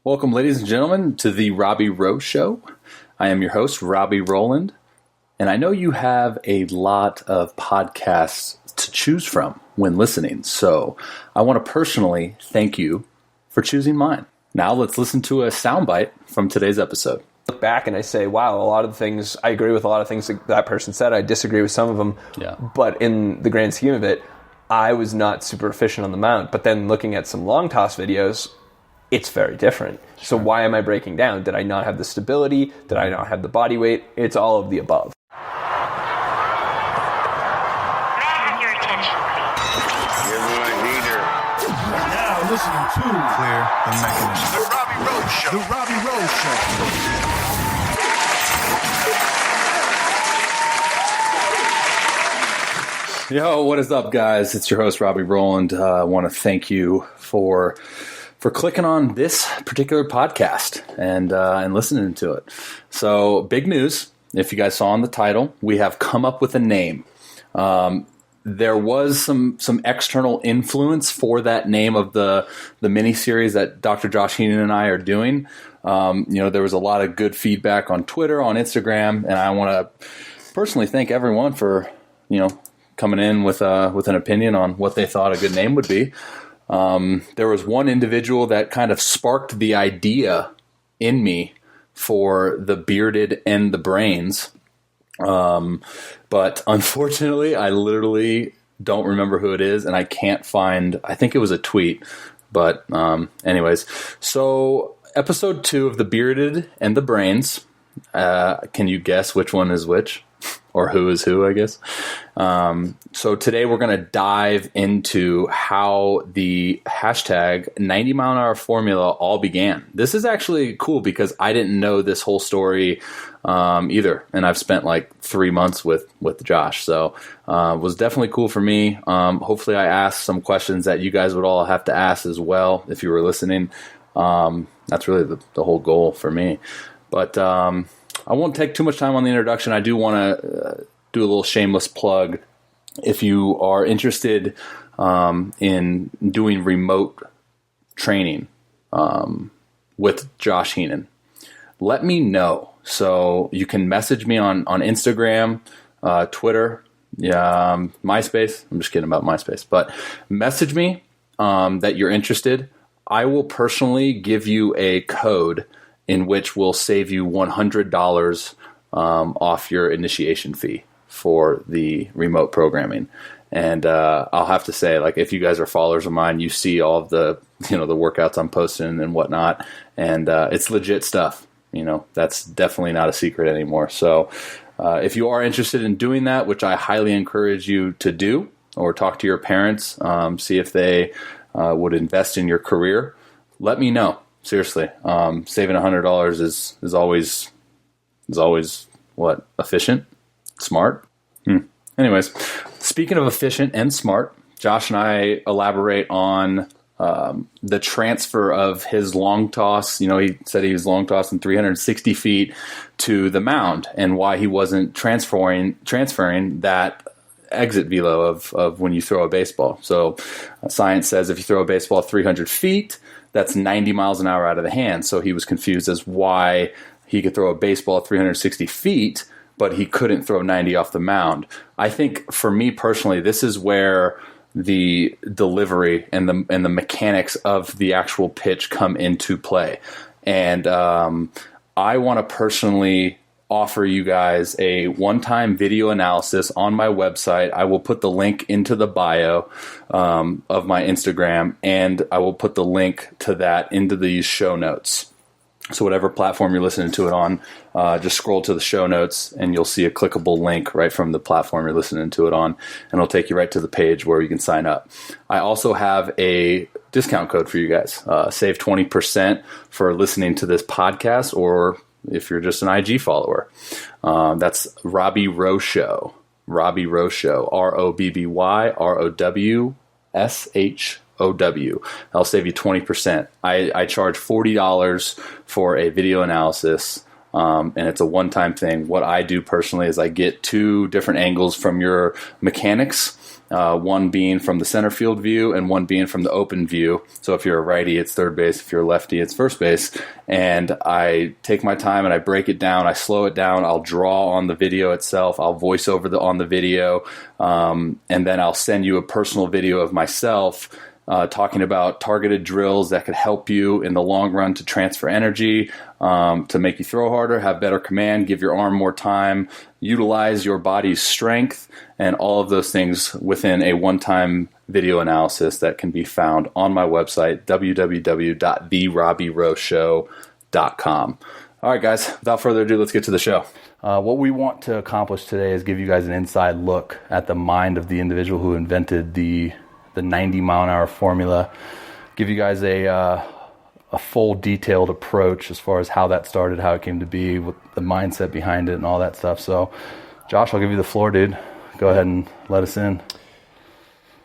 Welcome, ladies and gentlemen, to the Robby Rowe Show. I am your host, Robby Rowland, and I know you have a lot of podcasts to choose from when listening, so I want to personally thank you for choosing mine. Now let's listen to a soundbite from today's episode. Look back and I say, wow, a lot of things, I agree with a lot of things that person said. I disagree with some of them, but in the grand scheme of it, I was not super efficient on the mount. But then looking at some long toss videos, it's very different. Sure. So why am I breaking down? Did I not have the stability? Did I not have the body weight? It's all of the above. May I have your attention, please? You're my leader. Now listening to Clear the Mechanism. The Robby Rowe Show. The Robby Rowe Show. Yo, what is up, guys? It's your host, Robby Rowland. I want to thank you for clicking on this particular podcast and listening to it. So, big news. If you guys saw in the title, we have come up with a name. There was some external influence for that name of the mini-series that Dr. Josh Heenan and I are doing. There was a lot of good feedback on Twitter, on Instagram, and I want to personally thank everyone for, coming in with an opinion on what they thought a good name would be. There was one individual that kind of sparked the idea in me for the bearded and the brains. But unfortunately, I literally don't remember who it is, and I can't find, I think it was a tweet. But anyways, so episode 2 of the bearded and the brains. Can you guess which one is which? Or who is who, I guess. So today we're going to dive into how the hashtag 90 mile an hour formula all began. This is actually cool because I didn't know this whole story either. And I've spent like 3 months with Josh. So it was definitely cool for me. Hopefully I asked some questions that you guys would all have to ask as well if you were listening. That's really the whole goal for me. But I won't take too much time on the introduction. I do want to do a little shameless plug. If you are interested in doing remote training with Josh Heenan, let me know. So you can message me on Instagram, Twitter, MySpace. I'm just kidding about MySpace. But message me that you're interested. I will personally give you a code in which will save you $100 off your initiation fee for the remote programming. And I'll have to say, like, if you guys are followers of mine, you see all of the, the workouts I'm posting and whatnot, and it's legit stuff. That's definitely not a secret anymore. So if you are interested in doing that, which I highly encourage you to do, or talk to your parents, see if they would invest in your career, let me know. Seriously, saving $100 is always what? Efficient? Smart? Anyways, speaking of efficient and smart, Josh and I elaborate on the transfer of his long toss. He said he was long tossing 360 feet to the mound, and why he wasn't transferring that exit velo of when you throw a baseball. So science says if you throw a baseball 300 feet, that's 90 miles an hour out of the hand. So he was confused as why he could throw a baseball at 360 feet, but he couldn't throw 90 off the mound. I think for me personally, this is where the delivery and the mechanics of the actual pitch come into play. And I want to personally offer you guys a one-time video analysis on my website. I will put the link into the bio of my Instagram, and I will put the link to that into these show notes. So whatever platform you're listening to it on, just scroll to the show notes and you'll see a clickable link right from the platform you're listening to it on, and it'll take you right to the page where you can sign up. I also have a discount code for you guys. Save 20% for listening to this podcast, or if you're just an IG follower. That's Robby Rowe Show. Robby Rowe Show. ROBBYROWSHOW. I'll save you 20%. I charge $40 for a video analysis, and it's a one-time thing. What I do personally is I get 2 different angles from your mechanics, one being from the center field view and one being from the open view. So if you're a righty, it's third base. If you're a lefty, it's first base. And I take my time and I break it down. I slow it down. I'll draw on the video itself. I'll voice over on the video. And then I'll send you a personal video of myself talking about targeted drills that could help you in the long run to transfer energy, to make you throw harder, have better command, give your arm more time, utilize your body's strength, and all of those things within a one-time video analysis that can be found on my website, www.therobbyrowshow.com. All right, guys, without further ado, let's get to the show. What we want to accomplish today is give you guys an inside look at the mind of the individual who invented the 90-mile-an-hour formula, give you guys a full detailed approach as far as how that started, how it came to be, what the mindset behind it, and all that stuff. So, Josh, I'll give you the floor, dude. Go ahead and let us in.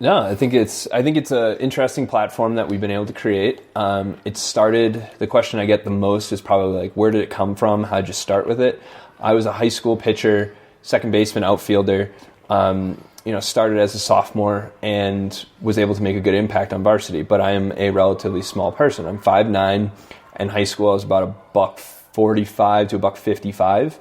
No, I think it's an interesting platform that we've been able to create. It started. The question I get the most is probably like, where did it come from? How did you start with it? I was a high school pitcher, second baseman, outfielder. Started as a sophomore and was able to make a good impact on varsity, but I am a relatively small person. I'm 5'9". In high school, I was about $145 to $155,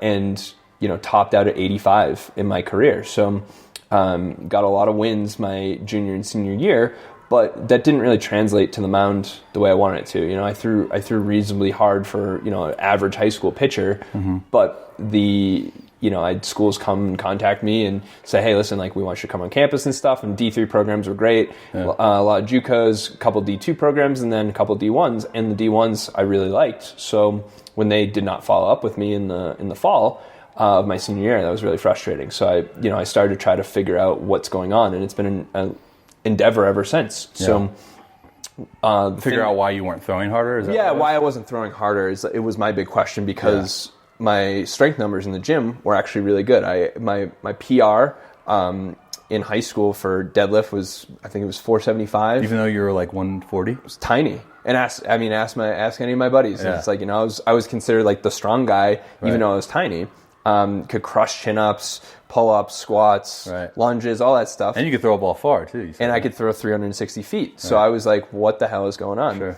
and topped out at 85 in my career. So got a lot of wins my junior and senior year, but that didn't really translate to the mound the way I wanted it to. I threw reasonably hard for an average high school pitcher, but I had schools come and contact me and say, hey, listen, we want you to come on campus and stuff. And D3 programs were great. Yeah. A lot of JUCOs, a couple D2 programs, and then a couple D1s. And the D1s I really liked. So when they did not follow up with me in the fall of my senior year, that was really frustrating. So I started to try to figure out what's going on, and it's been an endeavor ever since. Yeah. So figure out why you weren't throwing harder? Is that why I wasn't throwing harder. It was my big question because... Yeah. My strength numbers in the gym were actually really good. My PR in high school for deadlift was, I think it was 475. Even though you were 140? It was tiny. And ask any of my buddies. Yeah. It's I was considered the strong guy, even though I was tiny. Could crush chin-ups, pull-ups, squats, lunges, all that stuff. And you could throw a ball far too. And I could throw 360 feet. So I was like, what the hell is going on? Sure.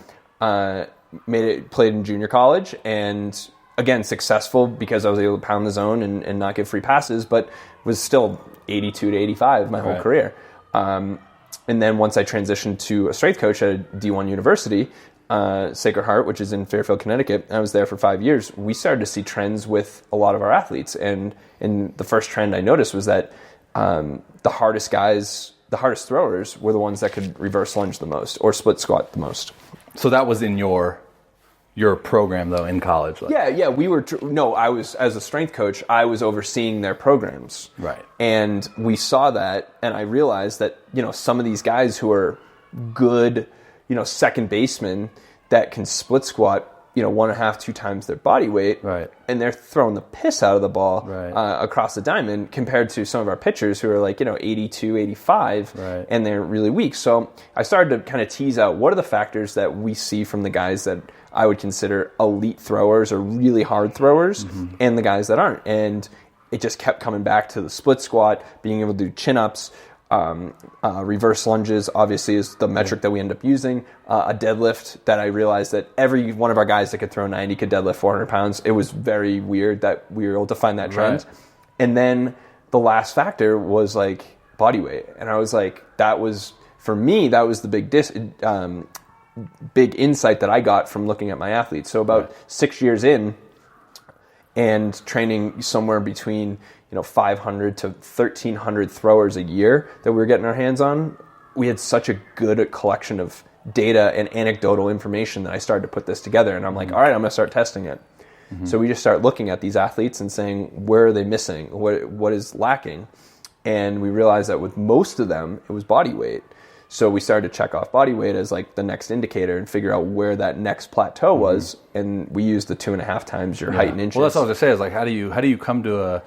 Played in junior college and... Again, successful because I was able to pound the zone and not get free passes, but was still 82 to 85 my whole career. And then once I transitioned to a strength coach at a D1 university, Sacred Heart, which is in Fairfield, Connecticut, I was there for 5 years. We started to see trends with a lot of our athletes. And the first trend I noticed was that the hardest throwers were the ones that could reverse lunge the most or split squat the most. So that was in your program, though, in college? Yeah, we were... I was, as a strength coach, I was overseeing their programs. Right. And we saw that, and I realized that, some of these guys who are good, second basemen that can split squat, 1.5, 2 times their body weight, right, and they're throwing the piss out of the ball right, across the diamond compared to some of our pitchers who are 82, 85, right, and they're really weak. So I started to kind of tease out what are the factors that we see from the guys that I would consider elite throwers or really hard throwers, and the guys that aren't. And it just kept coming back to the split squat, being able to do chin-ups, reverse lunges, obviously, is the metric that we end up using. A deadlift that I realized that every one of our guys that could throw 90 could deadlift 400 pounds. It was very weird that we were able to find that trend. Right. And then the last factor was body weight. And I was for me, that was the big insight that I got from looking at my athletes. So about 6 years in and training somewhere between 500 to 1,300 throwers a year that we were getting our hands on, we had such a good collection of data and anecdotal information that I started to put this together. And I'm like, all right, I'm going to start testing it. So we just start looking at these athletes and saying, where are they missing? What is lacking? And we realized that with most of them, it was body weight. So we started to check off body weight as the next indicator and figure out where that next plateau was. And we used the 2.5 times your height in inches. Well, that's what I was going to say is how do you come to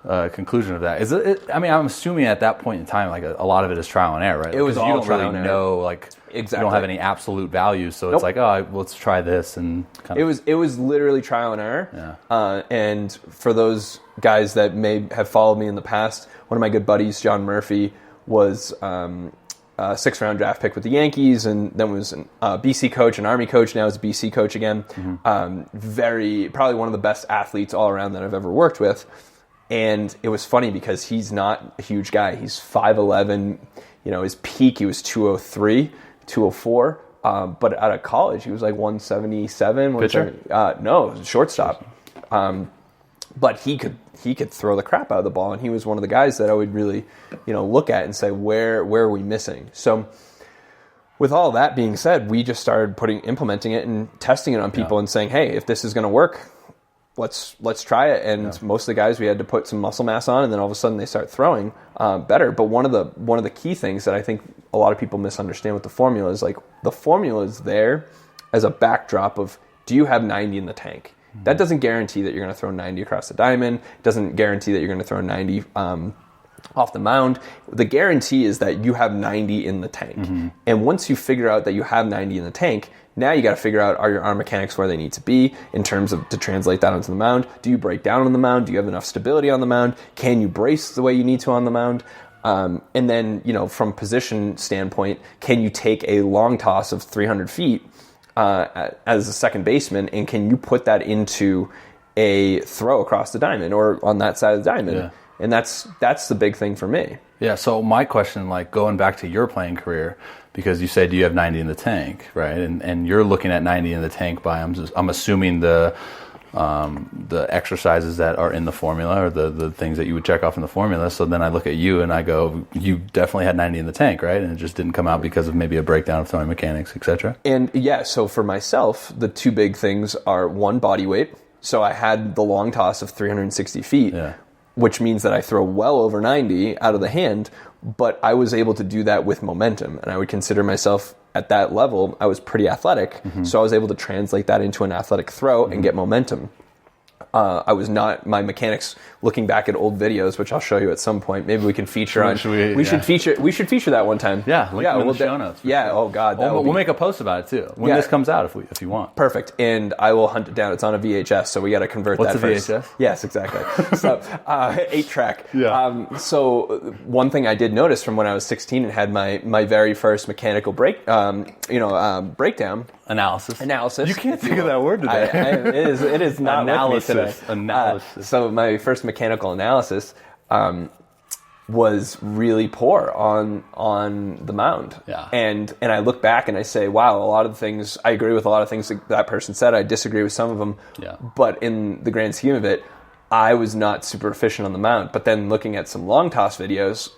a conclusion of that? Is it? I mean, I'm assuming at that point in time, a lot of it is trial and error, right? It was all you don't trial really and error. know, exactly. You don't have any absolute values, so it's let's try this and kind of. It was literally trial and error. Yeah. And for those guys that may have followed me in the past, one of my good buddies, John Murphy, was a 6th-round draft pick with the Yankees, and then was a BC coach, an Army coach. Now is a BC coach again. Probably one of the best athletes all around that I've ever worked with. And it was funny because he's not a huge guy. He's 5'11". His peak, he was 203, 204. But out of college, he was like 177. Pitcher? No, shortstop. But he could throw the crap out of the ball, and he was one of the guys that I would really, look at and say, where are we missing? So with all that being said, we just started implementing it and testing it on people and saying, hey, if this is going to work, let's try it. And most of the guys, we had to put some muscle mass on, and then all of a sudden they start throwing better. But one of the key things that I think a lot of people misunderstand with the formula is like the formula is there as a backdrop of, do you have 90 in the tank? That doesn't guarantee that you're going to throw 90 across the diamond. It doesn't guarantee that you're going to throw 90 off the mound. The guarantee is that you have 90 in the tank. And once you figure out that you have 90 in the tank, now you got to figure out, are your arm mechanics where they need to be in terms of to translate that onto the mound? Do you break down on the mound? Do you have enough stability on the mound? Can you brace the way you need to on the mound? And then, from position standpoint, can you take a long toss of 300 feet as a second baseman, and can you put that into a throw across the diamond or on that side of the diamond? Yeah. And that's the big thing for me. Yeah, so my question, like going back to your playing career, because you said you have 90 in the tank, right? And you're looking at 90 in the tank by, I'm assuming the exercises that are in the formula, or the things that you would check off in the formula. So then I look at you and I go, you definitely had 90 in the tank, right? And it just didn't come out because of maybe a breakdown of throwing mechanics, etc. And yeah, so for myself, the two big things are, one, body weight. So I had the long toss of 360 feet, which means that I throw well over 90 out of the hand, but I was able to do that with momentum. And I would consider myself at that level, I was pretty athletic. So I was able to translate that into an athletic throw and get momentum. I was not, my mechanics, looking back at old videos, which I'll show you at some point. Maybe we can feature on. We should feature that one time. Yeah, link them in the show notes. Yeah, sure. Oh God. We'll make a post about it too when this comes out if you want. Perfect. And I will hunt it down. It's on a VHS, so we got to convert that first. What's a VHS? Yes, exactly. So 8-track. Yeah. So one thing I did notice from when I was 16 and had my very first mechanical breakdown. Analysis. You can't think of that word today. It is not analysis. With me today. Analysis. So my first mechanical analysis was really poor on the mound. Yeah. And I look back and I say, wow, a lot of the things, I agree with a lot of things that person said. I disagree with some of them. Yeah. But in the grand scheme of it, I was not super efficient on the mound. But then looking at some long toss videos,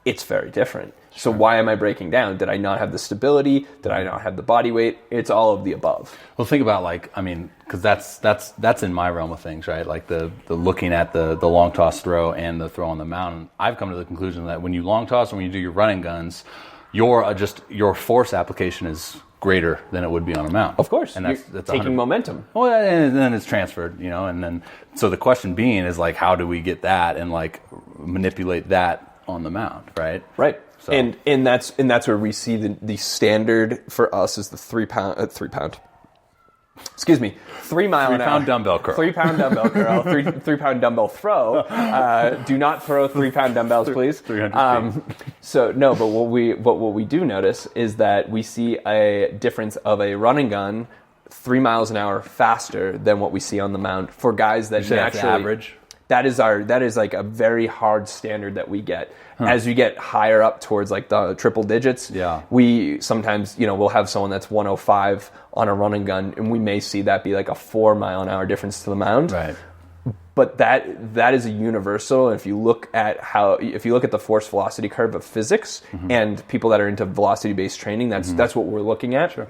it's very different. So why am I breaking down? Did I not have the stability? Did I not have the body weight? It's all of the above. Well, think about because that's in my realm of things, right? Like the looking at the long toss throw and the throw on the mound. I've come to the conclusion that when you long toss and when you do your running guns, your force application is greater than it would be on a mound. Of course, and that's taking momentum. Well, and then it's transferred, and then so the question being is like, how do we get that and like manipulate that on the mound, right? Right. So. And that's where we see the standard for us is the 3 mile an hour. 3 pound dumbbell curl. 3 pound dumbbell curl. 3 pound dumbbell throw. Do not throw 3 pound dumbbells, please. 300 feet. So no, but what we do notice is that we see a difference of a running gun 3 miles an hour faster than what we see on the mound for guys that naturally average. That is like a very hard standard that we get. As you get higher up towards like the triple digits, we sometimes, we'll have someone that's 105 on a running gun, and we may see that be like a 4 mile an hour difference to the mound. Right. But that is a universal. If you look at the force velocity curve of physics and people that are into velocity based training, that's what we're looking at. Sure.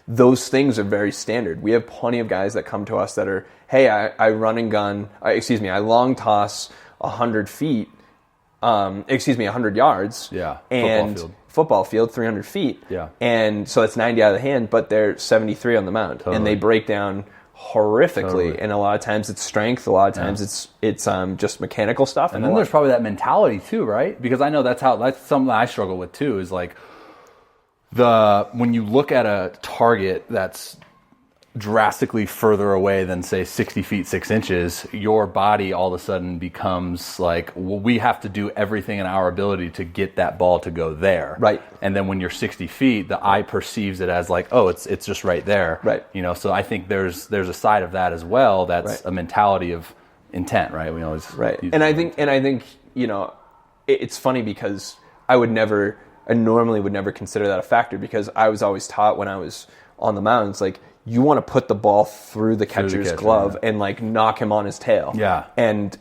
Those things are very standard. We have plenty of guys that come to us that are, hey, I long toss 100 feet, 100 yards. Yeah. And football field, 300 feet. Yeah. And so that's 90 out of the hand, but they're 73 on the mound. Totally. And they break down horrifically. Totally. And a lot of times it's strength, a lot of times it's just mechanical stuff. And then there's probably that mentality too, right? Because I know that's something I struggle with too, is like when you look at a target that's drastically further away than say 60 feet 6 inches, your body all of a sudden becomes like, well, we have to do everything in our ability to get that ball to go there. Right. And then when you're 60 feet, the eye perceives it as like, oh, it's just right there. Right. You know, so I think there's a side of that as well. That's a mentality of intent, right? We always and I think you know, it's funny because I normally would never consider that a factor, because I was always taught when I was on the mounds, like, you want to put the ball through the catcher's glove and like knock him on his tail. Yeah. And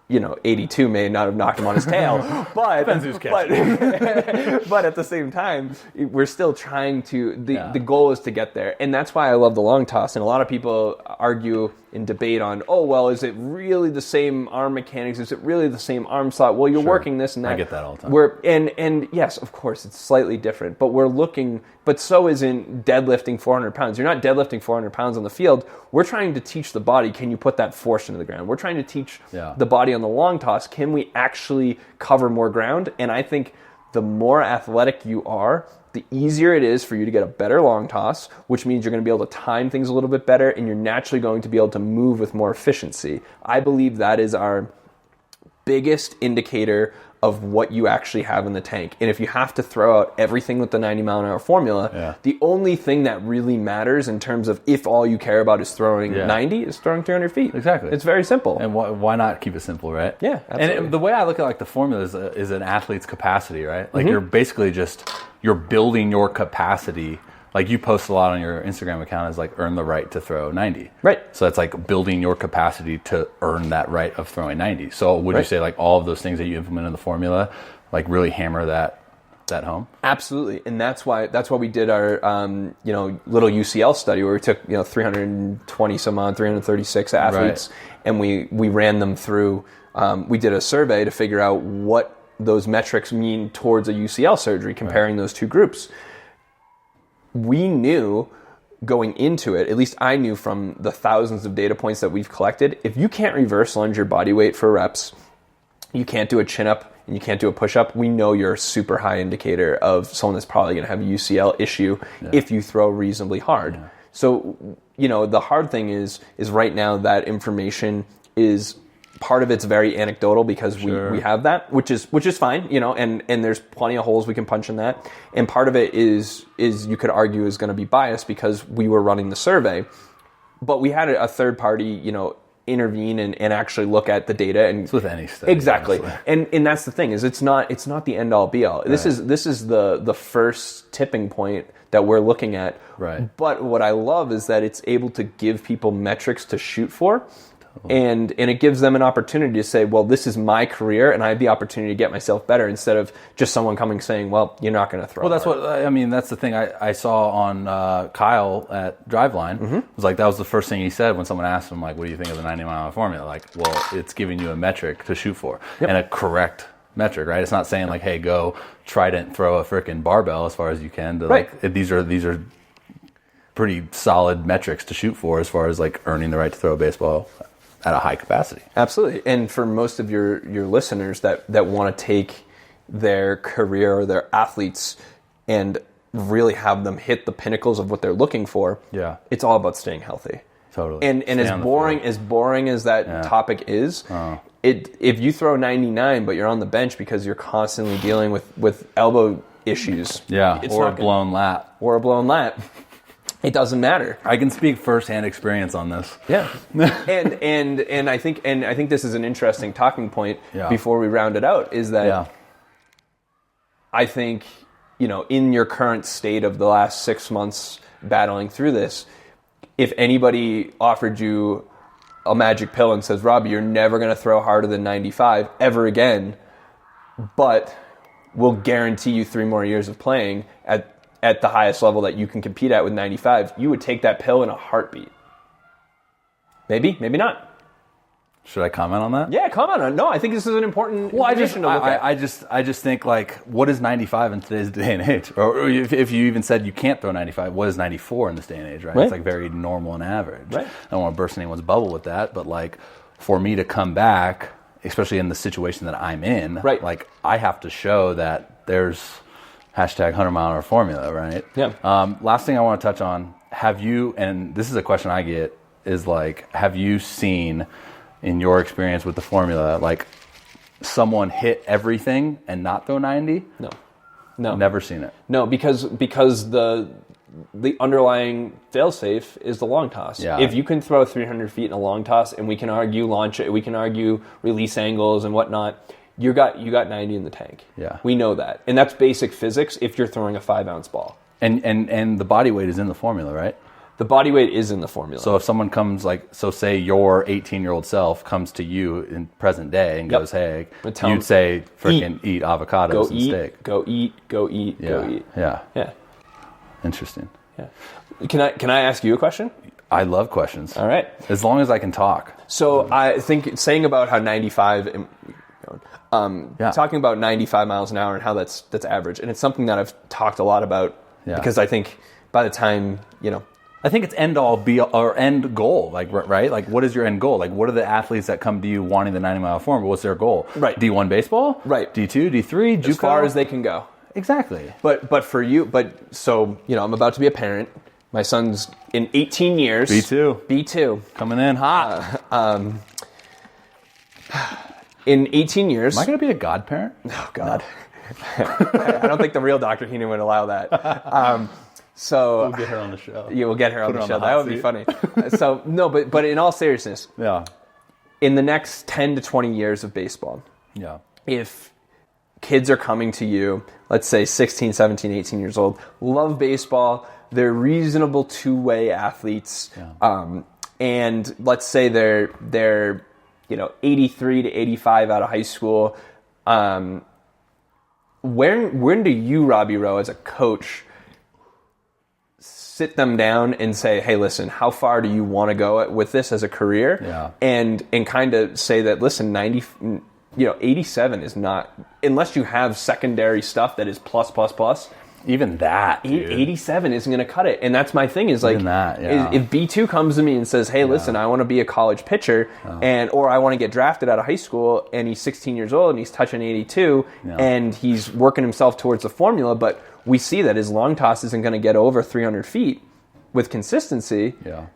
you know, 82 may not have knocked him on his tail, but but at the same time, we're still trying to. The goal is to get there, and that's why I love the long toss. And a lot of people argue and debate on, oh well, is it really the same arm mechanics? Is it really the same arm slot? Well, you're working this and that. I get that all the time. And yes, of course, it's slightly different, but we're looking. But so is in deadlifting 400 pounds. You're not deadlifting 400 pounds on the field. We're trying to teach the body, can you put that force into the ground? We're trying to teach the body on the long toss, can we actually cover more ground? And I think the more athletic you are, the easier it is for you to get a better long toss, which means you're going to be able to time things a little bit better, and you're naturally going to be able to move with more efficiency. I believe that is our biggest indicator of what you actually have in the tank. And if you have to throw out everything with the 90-mile-an-hour formula, the only thing that really matters in terms of if all you care about is throwing 90 is throwing 300 feet. Exactly. It's very simple. And why not keep it simple, right? Yeah, absolutely. And the way I look at like the formula is an athlete's capacity, right? Like you're basically you're building your capacity. Like you post a lot on your Instagram account as like earn the right to throw 90. Right. So that's like building your capacity to earn that right of throwing 90. So would you say like all of those things that you implement in the formula, like really hammer that home? Absolutely. And that's why we did our little UCL study where we took 320 some odd 336 athletes and we ran them through. We did a survey to figure out what those metrics mean towards a UCL surgery, comparing those two groups. We knew going into it, at least I knew from the thousands of data points that we've collected, if you can't reverse lunge your body weight for reps, you can't do a chin-up, and you can't do a push-up, we know you're a super high indicator of someone that's probably going to have a UCL issue if you throw reasonably hard. Yeah. So, the hard thing is right now that information is... part of it's very anecdotal because we have that, which is fine, and there's plenty of holes we can punch in that. And part of it is you could argue is going to be biased because we were running the survey, but we had a third party, intervene and actually look at the data. And it's with any study, exactly, honestly. and that's the thing is it's not the end all be all. Right. This is the first tipping point that we're looking at. Right. But what I love is that it's able to give people metrics to shoot for. And it gives them an opportunity to say, well, this is my career, and I have the opportunity to get myself better, instead of just someone coming saying, well, you're not going to throw. Well, that's hard. That's the thing I saw on Kyle at Driveline. It was like that was the first thing he said when someone asked him, like, what do you think of the 90-mile formula? Like, well, it's giving you a metric to shoot for and a correct metric, right? It's not saying like, hey, go trident throw a freaking barbell as far as you can. Like, these are pretty solid metrics to shoot for as far as like earning the right to throw a baseball at a high capacity. Absolutely. And for most of your listeners that want to take their career or their athletes and really have them hit the pinnacles of what they're looking for, it's all about staying healthy. Totally. And as boring as that topic is, if you throw 99 but you're on the bench because you're constantly dealing with elbow issues, or a blown lat. It doesn't matter. I can speak firsthand experience on this. Yeah, and I think this is an interesting talking point before we round it out. Is that I think in your current state of the last 6 months battling through this, if anybody offered you a magic pill and says, Robby, you're never going to throw harder than 95 ever again, but we'll guarantee you 3 more years of playing at the highest level that you can compete at with 95, you would take that pill in a heartbeat. Maybe, maybe not. Should I comment on that? Yeah, comment on it. No, I think this is an important information to look at. I just think, like, what is 95 in today's day and age? Or if you even said you can't throw 95, what is 94 in this day and age, right? It's like very normal and average. Right. I don't want to burst anyone's bubble with that, but like for me to come back, especially in the situation that I'm in, like I have to show that there's # 100-mile-an-hour formula, right? Yeah. Last thing I want to touch on have you, and this is a question I get, is like, have you seen in your experience with the formula, like someone hit everything and not throw 90? No. Never seen it. No, because the underlying fail-safe is the long toss. Yeah. If you can throw 300 feet in a long toss, and we can argue launch it, we can argue release angles and whatnot, you got 90 in the tank. Yeah. We know that. And that's basic physics if you're throwing a 5-ounce ball. And the body weight is in the formula, right? The body weight is in the formula. So if someone comes, like, so say your 18-year-old self comes to you in present day and goes, hey, you'd say freaking eat avocados and steak. Go eat. Yeah. Interesting. Yeah. Can I ask you a question? I love questions. All right. As long as I can talk. So I think saying about how 95, talking about 95 miles an hour and how that's average, and it's something that I've talked a lot about because I think by the time, I think it's end all be all, or end goal, like, right? Like, what is your end goal? Like, what are the athletes that come to you wanting the 90-mile form? What's their goal? Right. D1 baseball? Right. D2, D3, JUCO? As far as they can go. Exactly. But for you, so, I'm about to be a parent. My son's in 18 years. B2. Coming in hot. In 18 years. Am I going to be a godparent? Oh, God. I don't think the real Dr. Heenan would allow that. So we'll get her on the show. Yeah, we'll get her on the show. That would be funny. So no, but in all seriousness, in the next 10 to 20 years of baseball, if kids are coming to you, let's say 16, 17, 18 years old, love baseball, they're reasonable two-way athletes, and let's say they're 83 to 85 out of high school. When do you, Robby Rowe, as a coach, sit them down and say, hey, listen, how far do you want to go with this as a career? Yeah. And kind of say that, listen, 87 is not, unless you have secondary stuff that is plus. Even that, dude. 87 isn't going to cut it. And that's my thing is like, if B2 comes to me and says, hey, listen, I want to be a college pitcher or I want to get drafted out of high school, and he's 16 years old and he's touching 82 and he's working himself towards the formula, but we see that his long toss isn't going to get over 300 feet with consistency. Yeah.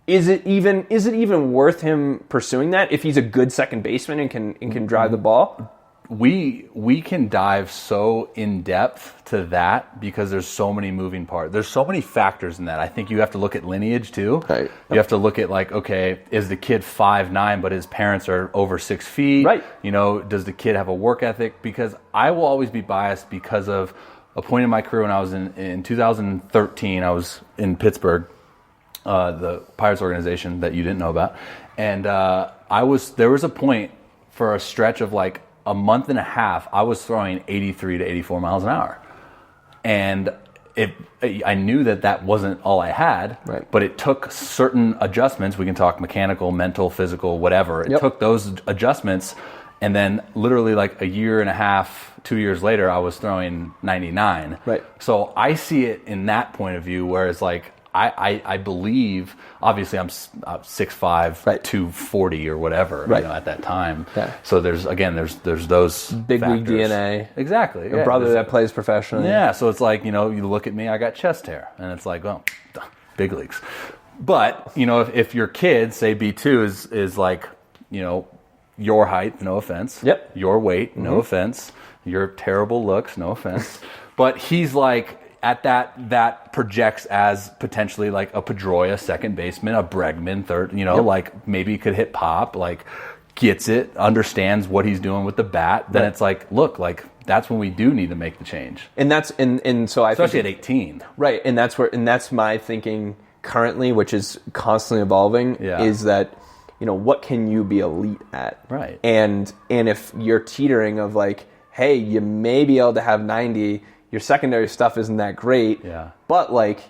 Is it even worth him pursuing that if he's a good second baseman and can drive the ball? We can dive so in depth to that because there's so many moving parts. There's so many factors in that. I think you have to look at lineage too. Right. You have to look at like, okay, is the kid 5'9", but his parents are over 6 feet? Right. Does the kid have a work ethic? Because I will always be biased because of a point in my career when I was in 2013. I was in Pittsburgh, the Pirates organization that you didn't know about, and there was a point for a stretch of like a month and a half, I was throwing 83 to 84 miles an hour. And I knew that wasn't all I had, but it took certain adjustments. We can talk mechanical, mental, physical, whatever. It took those adjustments, and then literally like a year and a half, 2 years later, I was throwing 99. Right. So I see it in that point of view, whereas like, I believe, obviously I'm 6'5", 240 or whatever, at that time. Yeah. So there's those big factors. league DNA. Exactly. A brother that plays professionally. Yeah. So it's like, you look at me, I got chest hair, and it's like, well, big leagues. But if your kid, say B2, is like, your height, no offense. Yep. Your weight, no offense. Your terrible looks, no offense. But he's like, at that projects as potentially like a Pedroia second baseman, a Bregman third, like maybe could hit pop, like gets it, understands what he's doing with the bat. Then it's like, look, like that's when we do need to make the change. And that's and so I especially think at 18, right? And that's my thinking currently, which is constantly evolving. Is that what can you be elite at? Right. And if you're teetering of like, hey, you may be able to have 90. Your secondary stuff isn't that great, but like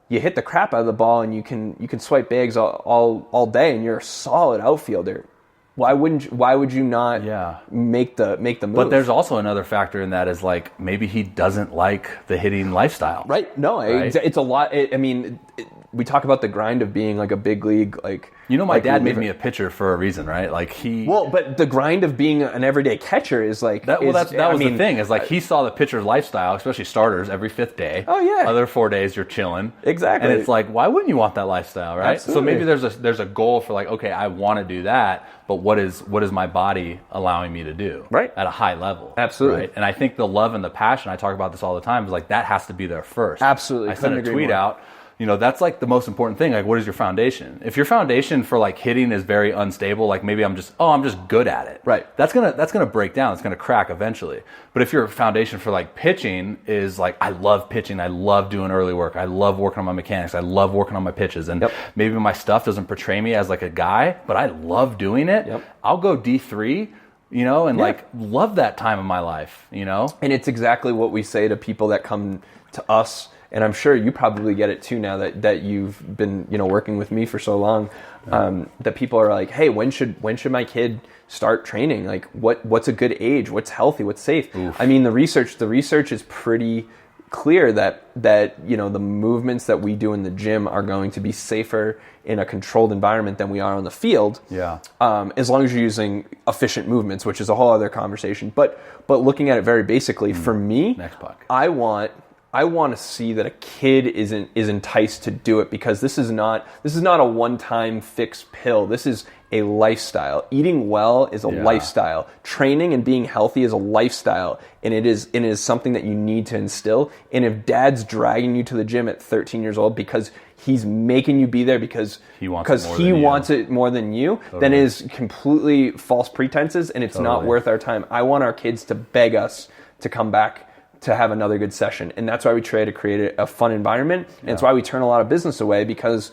you hit the crap out of the ball and you can swipe bags all day and you're a solid outfielder. Why would you not make the move? But there's also another factor in that is like maybe he doesn't like the hitting lifestyle. Right? No, right? It's a lot. I mean, we talk about the grind of being like a big league, like, you know, my like dad made me a pitcher for a reason, right? Like but the grind of being an everyday catcher is like that. Well, that was the thing. Is like he saw the pitcher's lifestyle, especially starters, every 5th day. Oh yeah. Other 4 days you're chilling. Exactly. And it's like, why wouldn't you want that lifestyle, right? Absolutely. So maybe there's a goal for like, okay, I want to do that, but what is my body allowing me to do? Right. At a high level. Absolutely. Right? And I think the love and the passion, I talk about this all the time, is like that has to be there first. Absolutely. I sent a tweet out. You know, that's like the most important thing. Like, what is your foundation? If your foundation for like hitting is very unstable, like maybe I'm just good at it. Right. That's gonna break down. It's gonna crack eventually. But if your foundation for like pitching is like, I love pitching, I love doing early work, I love working on my mechanics, I love working on my pitches, and maybe my stuff doesn't portray me as like a guy, but I love doing it. I'll go D3. You know, and like love that time of my life. You know, and it's exactly what we say to people that come to us. And I'm sure you probably get it too now that you've been, you know, working with me for so long. That people are like, hey, when should my kid start training? Like, what's a good age? What's healthy? What's safe? Oof. I mean, the research is pretty clear that you know, the movements that we do in the gym are going to be safer in a controlled environment than we are on the field. Yeah. As long as you're using efficient movements, which is a whole other conversation. But looking at it very basically, for me, next puck. I want to see that a kid is enticed to do it, because this is not a one-time fixed pill. This is a lifestyle. Eating well is a lifestyle. Training and being healthy is a lifestyle, and it is something that you need to instill. And if dad's dragging you to the gym at 13 years old because he's making you be there because he wants it more than you, then it is completely false pretenses, and it's not worth our time. I want our kids to beg us to come back to have another good session. And that's why we try to create a fun environment. And it's why we turn a lot of business away, because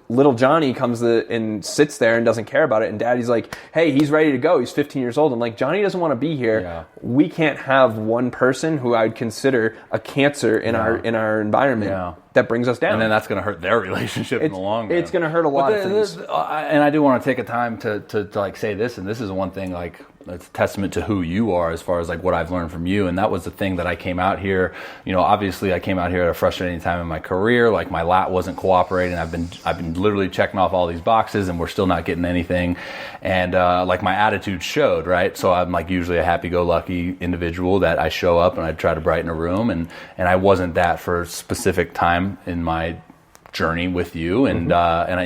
little Johnny comes and sits there and doesn't care about it. And daddy's like, hey, he's ready to go. He's 15 years old. I'm like, Johnny doesn't want to be here. Yeah. We can't have one person who I would consider a cancer in our environment that brings us down. And then that's going to hurt their relationship in the long run. It's going to hurt a lot of things. And I do want to take a time to like say this, and this is one thing, like, it's a testament to who you are as far as like what I've learned from you. And that was the thing that I came out here, you know, obviously I came out here at a frustrating time in my career. Like my lat wasn't cooperating. I've been literally checking off all these boxes and we're still not getting anything. And like my attitude showed, right? So I'm like usually a happy-go-lucky individual that I show up and I try to brighten a room. And I wasn't that for a specific time in my journey with you, and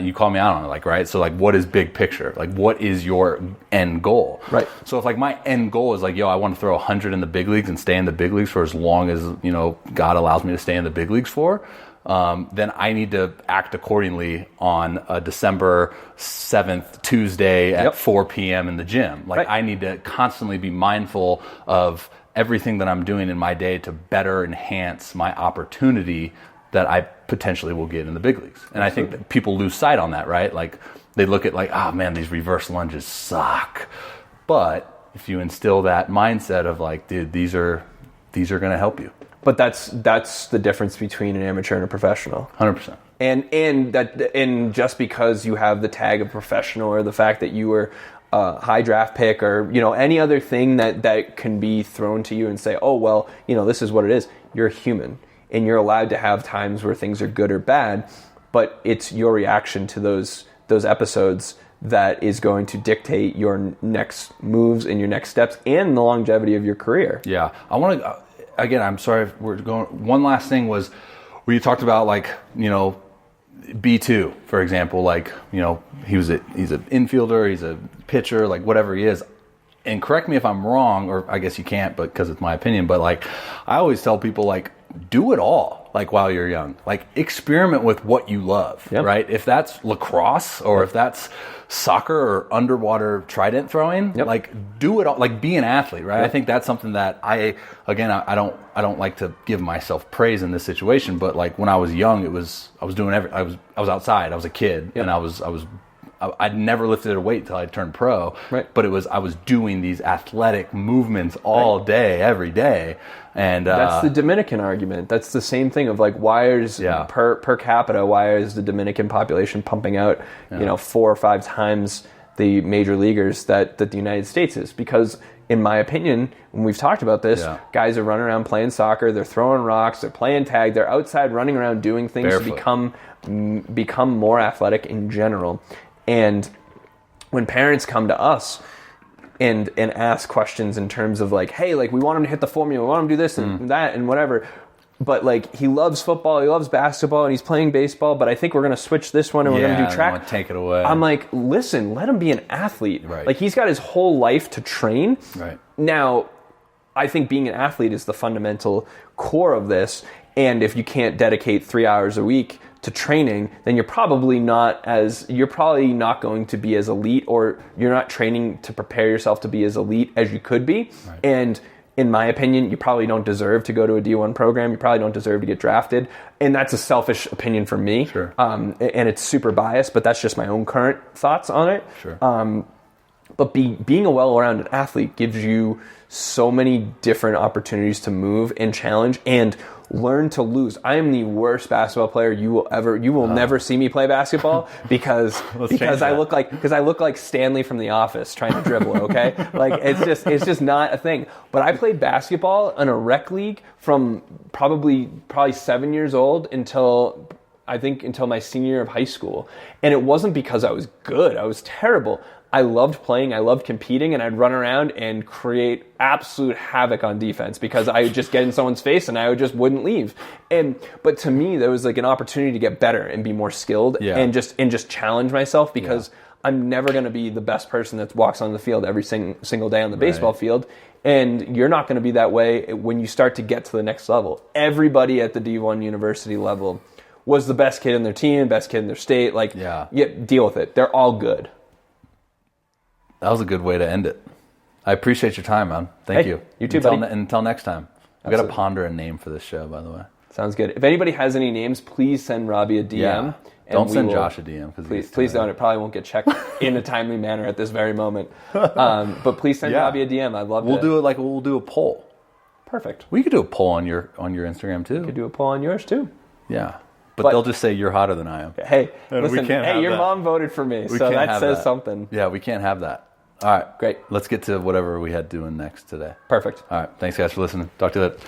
you call me out on it, like, right? So like, what is big picture? Like, what is your end goal? Right. So if like my end goal is like, yo, I want to throw 100 in the big leagues and stay in the big leagues for as long as, you know, God allows me to stay in the big leagues for, then I need to act accordingly on a December 7th Tuesday at 4 p.m. in the gym. Like I need to constantly be mindful of everything that I'm doing in my day to better enhance my opportunity that I potentially will get in the big leagues. And I think that people lose sight on that, right? Like they look at like, oh man, these reverse lunges suck. But if you instill that mindset of like, dude, these are going to help you. But that's the difference between an amateur and a professional. 100%. And just because you have the tag of professional, or the fact that you were a high draft pick, or, you know, any other thing that can be thrown to you and say, oh, well, you know, this is what it is. You're a human. And you're allowed to have times where things are good or bad, but it's your reaction to those episodes that is going to dictate your next moves and your next steps and the longevity of your career. Yeah. I want to, again, I'm sorry if we're going, one last thing was where you talked about, like, you know, B2, for example, like, you know, he's an infielder, he's a pitcher, like whatever he is. And correct me if I'm wrong, or I guess you can't, but because it's my opinion, but like, I always tell people, like, do it all, like, while you're young. Like, experiment with what you love, right? If that's lacrosse, or if that's soccer or underwater trident throwing, like, do it all. Like, be an athlete, right? I think that's something that I don't like to give myself praise in this situation, but like when I was young, I was outside, I was a kid, and I'd never lifted a weight until I turned pro, but I was doing these athletic movements all day, every day. And that's the Dominican argument. That's the same thing of like, why is per capita, why is the Dominican population pumping out, you know, 4 or 5 times the major leaguers that the United States is? Because in my opinion, when we've talked about this, guys are running around playing soccer, they're throwing rocks, they're playing tag, they're outside running around doing things Barefoot. to become more athletic in general. And when parents come to us and ask questions in terms of like, hey, like we want him to hit the formula, we want him to do this and that and whatever, but like he loves football, he loves basketball, and he's playing baseball, but I think we're going to switch this one and we're going to do track. Want to take it away. I'm like, listen, let him be an athlete. Right. Like he's got his whole life to train. Right. Now, I think being an athlete is the fundamental core of this, and if you can't dedicate 3 hours a week to training, then you're probably not going to be as elite, or you're not training to prepare yourself to be as elite as you could be. Right. And in my opinion, you probably don't deserve to go to a D1 program. You probably don't deserve to get drafted. And that's a selfish opinion from me. Sure. And it's super biased, but that's just my own current thoughts on it. Sure. But being a well-rounded athlete gives you so many different opportunities to move and challenge and learn to lose. I am the worst basketball player you will never see me play basketball because I look like Stanley from The Office trying to dribble, okay? Like it's just not a thing. But I played basketball in a rec league from probably 7 years old until my senior year of high school. And it wasn't because I was good. I was terrible. I loved playing, I loved competing, and I'd run around and create absolute havoc on defense because I would just get in someone's face and I just wouldn't leave. But to me, there was like an opportunity to get better and be more skilled and just challenge myself because I'm never going to be the best person that walks on the field every single day on the baseball field. And you're not going to be that way when you start to get to the next level. Everybody at the D1 university level was the best kid in their team, best kid in their state. Like, deal with it. They're all good. That was a good way to end it. I appreciate your time, man. Thank you. You too, buddy. Until next time. We've got to ponder a name for this show, by the way. Sounds good. If anybody has any names, please send Robby a DM. Yeah. Don't send Josh a DM. Please don't. It probably won't get checked in a timely manner at this very moment. But please send Robby a DM. I'd love to. We'll do a poll. Perfect. We could do a poll on your Instagram, too. We could do a poll on yours, too. Yeah. But they'll just say you're hotter than I am. Hey, and listen, your mom voted for me, so that says something. Yeah, we can't have that. All right. Great. Let's get to whatever we had doing next today. Perfect. All right. Thanks, guys, for listening. Talk to you later.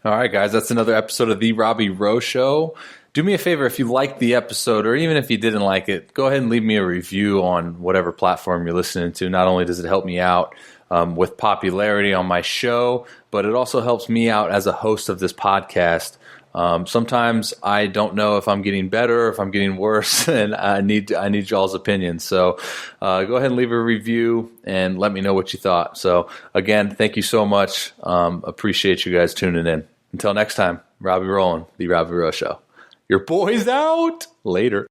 All right, guys. That's another episode of The Robby Rowe Show. Do me a favor, if you liked the episode, or even if you didn't like it, go ahead and leave me a review on whatever platform you're listening to. Not only does it help me out with popularity on my show, but it also helps me out as a host of this podcast. Sometimes I don't know if I'm getting better or if I'm getting worse, and I need y'all's opinions. So go ahead and leave a review and let me know what you thought. So again, thank you so much. Appreciate you guys tuning in. Until next time, Robby Rowland, The Robby Rowe Show. Your boy's out. Later.